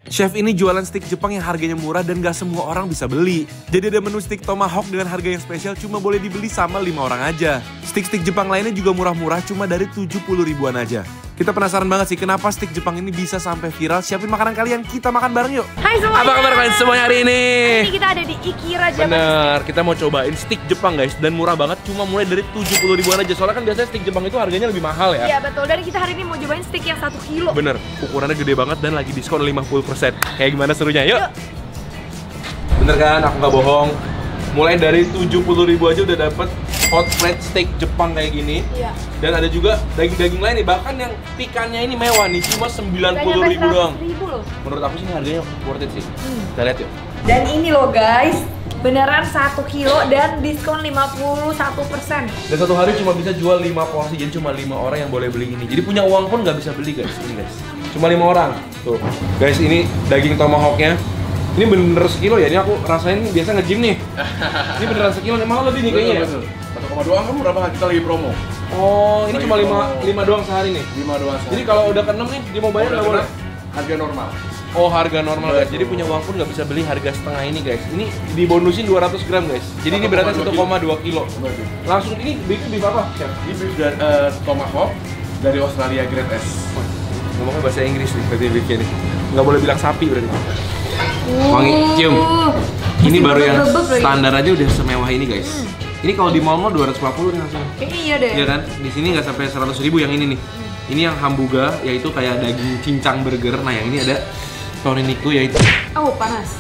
Chef ini jualan steak Jepang yang harganya murah dan gak semua orang bisa beli. Jadi ada menu steak tomahawk dengan harga yang spesial cuma boleh dibeli sama 5 orang aja. Steak-steak Jepang lainnya juga murah-murah cuma dari 70 ribuan aja. Kita penasaran banget sih kenapa steak Jepang ini bisa sampai viral. Siapin makanan kalian, kita makan bareng yuk. Hai semuanya. Apa kabar kalian semuanya hari ini? Hari ini kita ada di Ikira Japan. Bener, kita mau cobain steak Jepang guys. Dan murah banget, cuma mulai dari 70 ribuan aja. Soalnya kan biasanya steak Jepang itu harganya lebih mahal ya. Iya betul, dan kita hari ini mau cobain steak yang 1 kilo. Bener, ukurannya gede banget dan lagi diskon 50%. Kayak gimana serunya, yuk. Bener kan, aku nggak bohong. Mulai dari 70 ribu aja udah dapet hot plate steak Jepang kayak gini. Iya. Dan ada juga daging-daging lain nih, bahkan yang pikannya ini mewah nih, cuma 90 ribu doang. Loh. Menurut aku sih ini harganya worth it sih. Kita lihat yuk. Dan ini loh guys, beneran 1 kilo dan diskon 51%. Dan satu hari cuma bisa jual 5 porsi, jadi cuma 5 orang yang boleh beli ini. Jadi punya uang pun nggak bisa beli guys, ini guys. Cuma 5 orang. Tuh, guys ini daging tomahawknya. Ini bener sekilo ya, ini aku rasain biasa nge-gym nih. Ini beneran sekilo, malah lebih nih kayaknya. 1,2 kan berapa? Kita lagi promo. Oh, ini Lagi cuma promo. 5 doang sehari nih. 5 doang. Jadi kalau udah ke-6 nih, dia mau bayar nggak boleh? Harga normal. Oh, harga normal guys. Jadi punya uang pun nggak bisa beli harga setengah ini guys. Ini dibonusin 200 gram guys. Jadi ini berarti 1,2 kilo. Langsung ini beef apa? Chef? Ini beef dan tomahawk dari Australia Grade S. Ngomongnya bahasa Inggris nih, berarti beefnya nih. Nggak boleh bilang sapi berarti. Wangi, cium. Ini baru yang standar aja udah semewah ini guys. Ini kalau di mall-mall 250 nih langsung. Iya deh. Iya kan? Di sini nggak sampai 100 ribu yang ini nih. Ini yang hamburger, yaitu kayak daging cincang burger. Nah yang ini ada toriniku yaitu. Oh panas.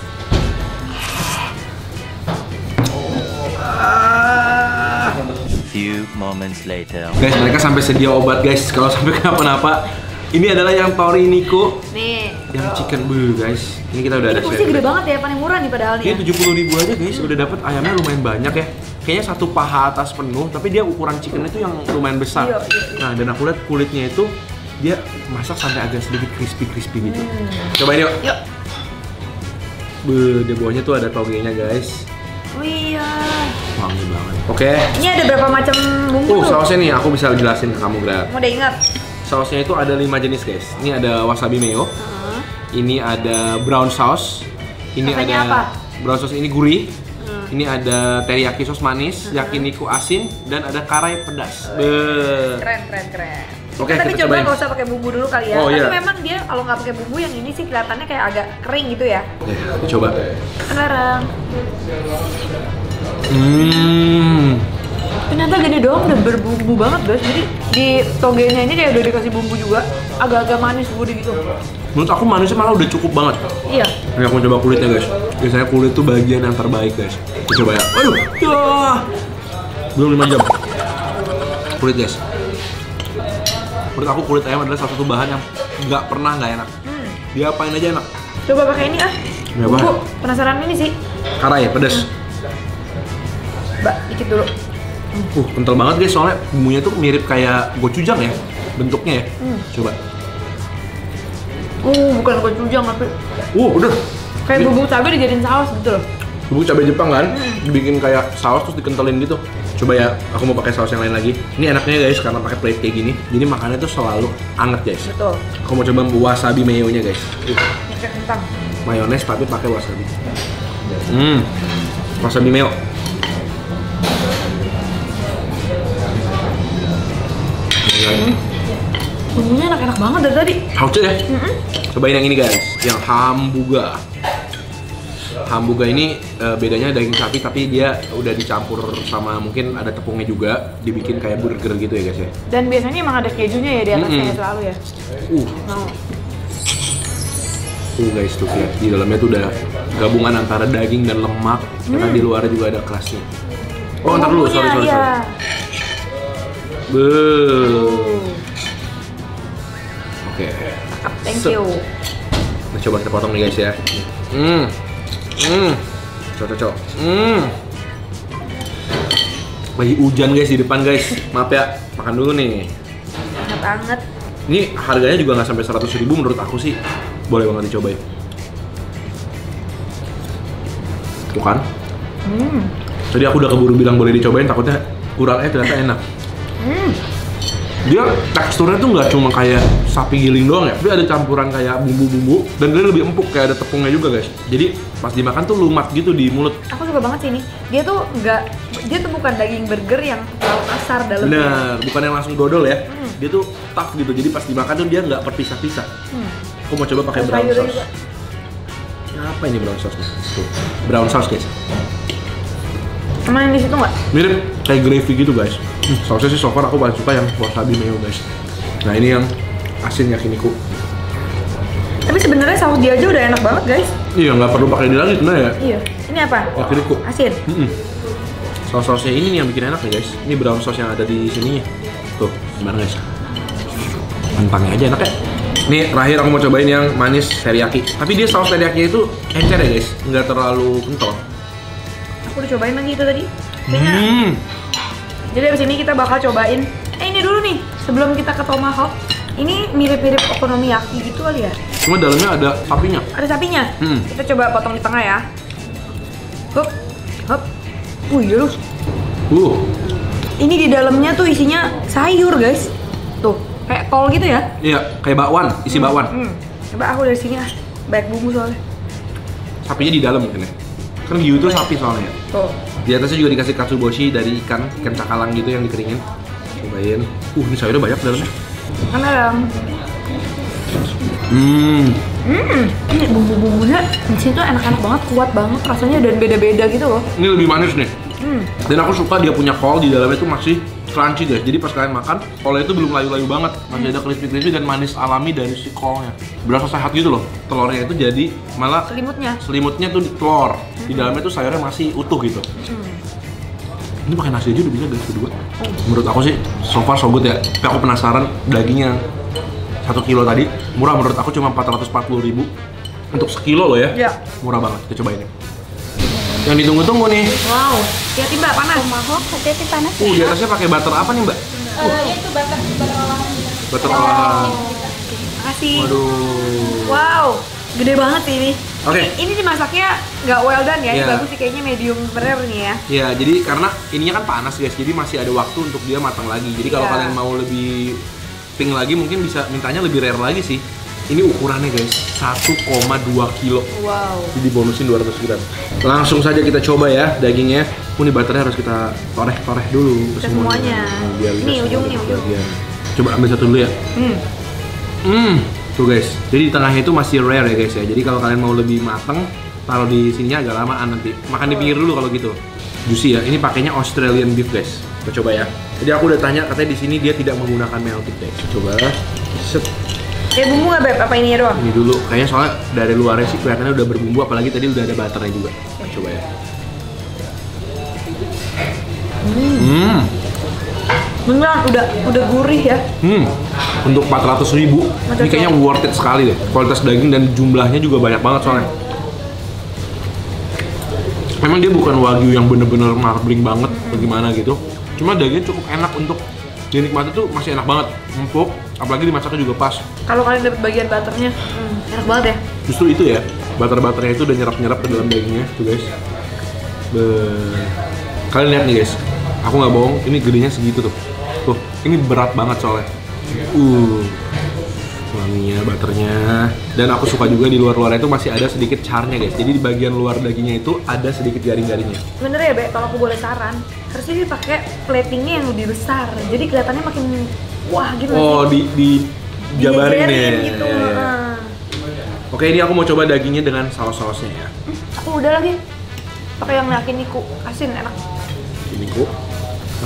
Few moments later. Guys, mereka sampai sedia obat guys. Kalau sampai kenapa-napa, ini adalah yang toriniku. Nih. Yang chicken bu guys. Ini kita udah ada. Ini porsi gede banget ya, paling murah nih padahal nih. Ini 70 ribu aja guys. Udah dapat ayamnya lumayan banyak ya. Kayaknya satu paha atas penuh, tapi dia ukuran chicken itu yang lumayan besar. Iya. Nah, dan aku lihat kulitnya itu dia masak sampai agak sedikit crispy gitu. Cobain yuk. Yuk. Di bawahnya tuh ada togenya guys. Oh iya. Wangi banget. Oke. Ini ada berapa macam bumbu tuh? Sausnya nih aku bisa jelasin ke kamu Grab. Kamu udah ingat? Sausnya itu ada 5 jenis guys. Ini ada wasabi mayo. Ini ada brown sauce. Ini Rasanya ada apa? brown sauce ini gurih. Ini ada teriyaki sos manis, yakiniku asin, dan ada karai pedas. Keren. Oke, Tapi kita coba cobain. nggak usah pakai bumbu dulu kali ya. Oh, Tapi iya. memang dia kalau nggak pakai bumbu yang ini sih kelihatannya kayak agak kering gitu ya. Kita coba. Sekarang. Hmm. Ternyata gini doang udah berbumbu banget guys. Jadi di togenya ini kayak udah dikasih bumbu juga, agak-agak manis gurih gitu. Menurut aku manisnya malah udah cukup banget. Iya. Ini aku coba kulitnya guys. Biasanya kulit tuh bagian yang terbaik guys. Kita coba ya. Aduh, ya. Belum 5 jam. Kulit guys. Menurut aku kulit ayam adalah satu bahan yang nggak pernah nggak enak. Diapain aja enak. Coba pakai ini ah. Ini apa? Bumbu, penasaran ini sih. Karai, pedas. Mbak, dikit dulu. Kental banget guys, soalnya bumbunya tuh mirip kayak gochujang ya bentuknya ya. Coba. Bukan gochujang tapi Udah. kayak bubuk cabai dijadiin saus gitu loh. Bumbu cabai Jepang kan, dibikin kayak saus terus dikentelin gitu. Coba ya, aku mau pakai saus yang lain lagi. Ini enaknya guys karena pakai plate kayak gini. Jadi makannya tuh selalu anget guys. Betul. Aku mau coba wasabi mayo-nya guys. Ini kayak kentang. Mayones tapi pakai wasabi. Wasabi mayo. Bumbunya enak-enak banget dari tadi. Haus ya? Cobain yang ini guys, yang hamburger. Hamburger ini bedanya daging sapi tapi dia udah dicampur sama mungkin ada tepungnya juga, dibikin kayak burger gitu ya guys ya. Dan biasanya emang ada kejunya ya di atasnya ya selalu ya. Mau. Guys tuh ya, di dalamnya tuh udah gabungan antara daging dan lemak, karena di luar juga ada kerasnya. Oh, ntar dulu, sorry. Iya. Oke. Thank you. Nah, coba kita potong nih guys ya. Cocok. Lagi hujan guys di depan guys. Maaf ya, makan dulu nih. Anget-anget. Ini harganya juga nggak sampai 100 ribu menurut aku sih. Boleh banget dicobain. Tuh kan? Tadi aku udah keburu bilang boleh dicobain, takutnya kurang ternyata enak. Dia teksturnya tuh nggak cuma kayak sapi giling doang ya, tapi ada campuran kayak bumbu-bumbu dan dia lebih empuk, kayak ada tepungnya juga guys. Jadi pas dimakan tuh lumat gitu di mulut. Aku suka banget sih ini. Dia tuh bukan daging burger yang terlalu kasar dalamnya. Bener, bukan yang langsung dodol ya. Dia tuh tough gitu, jadi pas dimakan tuh dia nggak berpisah-pisah. Aku mau coba pakai brown sauce. Juga. Apa ini brown sauce nih? Tuh, brown sauce guys. Emang yang di situ nggak? Mirip kayak gravy gitu guys. Sausnya sih so far aku paling suka yang wasabi mayo guys. Nah ini yang asin yakiniku. Tapi sebenarnya saus dia aja udah enak banget guys. Iya, nggak perlu pakai ini lagi sebenarnya ya. Iya. Ini apa? Yakiniku. Asin. Saus-sausnya ini nih yang bikin enak ya guys. Ini brown sauce yang ada di sininya. Tuh, gimana guys? Mentangnya aja enak ya. Nih terakhir aku mau cobain yang manis teriyaki. Tapi dia saus teriyaki itu encer ya guys, nggak terlalu kental. Aku udah cobain lagi itu tadi. Kayaknya. Jadi abis ini kita bakal cobain. Ini dulu nih, sebelum kita ke tomahawk. Ini mirip-mirip okonomiyaki gitu kali ya. Cuma dalamnya ada sapinya. Ada sapinya. Kita coba potong di tengah ya. Hup, hup. Iya loh. Ini di dalamnya tuh isinya sayur guys. Tuh, kayak kol gitu ya? Iya, kayak bakwan, isi bakwan. Coba aku dari sini banyak bumbu soalnya. Sapinya di dalam mungkin ya. Kan hiu itu sapi soalnya. Tuh. Di atasnya juga dikasih katsuboshi dari ikan cakalang gitu yang dikeringin. Cobain. Ini sayurnya banyak dalamnya. Kan ada. Ini bumbu-bumbunya di sini tuh enak-enak banget, kuat banget rasanya dan beda-beda gitu loh. Ini lebih manis nih. Dan aku suka dia punya kol di dalamnya tuh masih crunchy guys. Jadi pas kalian makan, kolnya itu belum layu-layu banget. Masih ada crispy-crispy dan manis alami dari si kolnya. Berasa sehat gitu loh. Telurnya itu jadi malah selimutnya tuh di telur. Di dalamnya tuh sayurnya masih utuh gitu. Ini pakai nasi aja udah bisa guys berdua. Menurut aku sih so far so good ya. Tapi aku penasaran dagingnya 1 kilo tadi murah, menurut aku cuma 440.000 untuk sekilo loh ya. Iya. Murah banget. Kita cobain ya. Yang ditunggu-tunggu nih. Wow, hati-hati mbak, panas. Tomahawk, hati-hati panas. Di atasnya pakai butter apa nih mbak? Itu butter olahan. Butter olahan. Makasih. Waduh. Wow, gede banget sih ini. Oke. Ini dimasaknya nggak well done ya, ini Iya. bagus sih kayaknya medium rare nih ya. Ya, jadi karena ininya kan panas guys, jadi masih ada waktu untuk dia matang lagi. Jadi kalau Iya. kalian mau lebih pink lagi, mungkin bisa mintanya lebih rare lagi sih. Ini ukurannya guys, 1,2 kilo. Wow. Jadi bonusin 200 gram. Langsung saja kita coba ya dagingnya. Ini butternya harus kita toreh-toreh dulu Ke semuanya. Biar Nih, kita ujung semua nih, dapat ujung. bagian. Coba ambil satu dulu ya. Tuh guys, jadi di tengahnya itu masih rare ya guys ya. Jadi kalau kalian mau lebih mateng, taruh di sininya agak lamaan nanti. Makan di pinggir dulu kalau gitu. Juicy ya. Ini pakainya Australian beef guys. Kita coba ya. Jadi aku udah tanya, katanya di sini dia tidak menggunakan melted guys. Coba. Set. Bumbu nggak beb? Apa ininya doang? Ini dulu. Kayaknya soalnya dari luarnya sih kelihatannya udah berbumbu, apalagi tadi udah ada butternya juga. Kita coba ya. Beneran udah gurih ya. Untuk 400.000 ini kayaknya worth it sekali deh. Kualitas daging dan jumlahnya juga banyak banget soalnya. Memang dia bukan wagyu yang bener-bener marbling banget bagaimana gitu. Cuma dagingnya cukup enak untuk dinikmati tuh, masih enak banget, empuk, apalagi dimasaknya juga pas. Kalau kalian dapat bagian butternya, enak banget ya. Justru itu ya, butternya itu udah nyerap-nyerap ke dalam dagingnya tuh guys. Kalian lihat nih guys, aku nggak bohong, ini gedenya segitu tuh. Tuh, ini berat banget soalnya. Wanginya, butternya, dan aku suka juga di luar-luarnya itu masih ada sedikit charnya guys. Jadi di bagian luar dagingnya itu ada sedikit garing-garingnya. Bener ya Be, kalau aku boleh saran, harusnya dipakai platingnya yang lebih besar. Jadi kelihatannya makin wah gitu. Oh, di jabarin ya. Gitu. Ya. Oke, ini aku mau coba dagingnya dengan saus-sausnya ya. Aku udah lagi pakai yang yakiniku, asin enak. Yakiniku.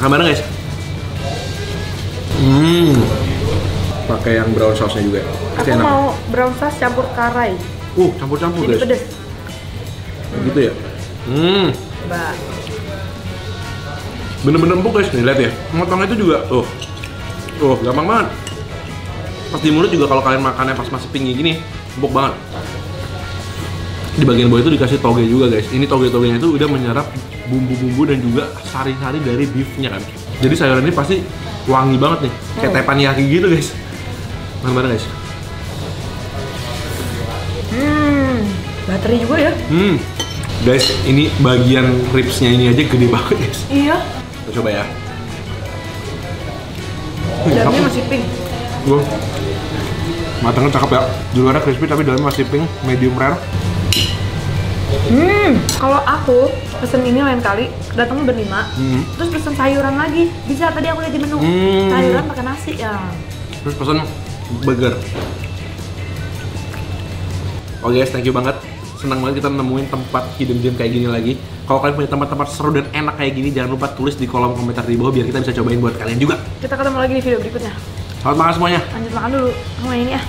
Makan bareng guys. Pakai yang brown sauce-nya juga. Aku Enak. mau brown sauce campur karai. Campur-campur Jadi guys. pedes. Gitu ya. Coba. Bener-bener empuk guys, nih lihat ya. Motongnya itu juga, gampang banget. Pas di mulut juga kalau kalian makannya pas masih tinggi gini, empuk banget. Di bagian bawah itu dikasih toge juga guys. Ini toge-togenya itu udah menyerap bumbu-bumbu dan juga sari-sari dari beefnya kan. Jadi sayuran ini pasti wangi banget nih, kayak teppanyaki gitu guys. Makan bareng guys. Bateri juga ya. Guys, ini bagian ribsnya ini aja gede banget guys. Iya. Kita coba ya. Dagingnya masih pink. Matangnya cakep ya. Di luarnya crispy tapi dalamnya masih pink, medium rare. Kalau aku pesen ini lain kali datangnya berlima, terus pesen sayuran lagi. Bisa tadi aku lihat di menu sayuran pakai nasi ya. Terus pesen burger. Oke guys, thank you banget. Senang banget kita nemuin tempat hidden gem kayak gini lagi. Kalau kalian punya tempat-tempat seru dan enak kayak gini, jangan lupa tulis di kolom komentar di bawah biar kita bisa cobain buat kalian juga. Kita ketemu lagi di video berikutnya. Selamat makan semuanya. Lanjut makan dulu. Sama ini ya.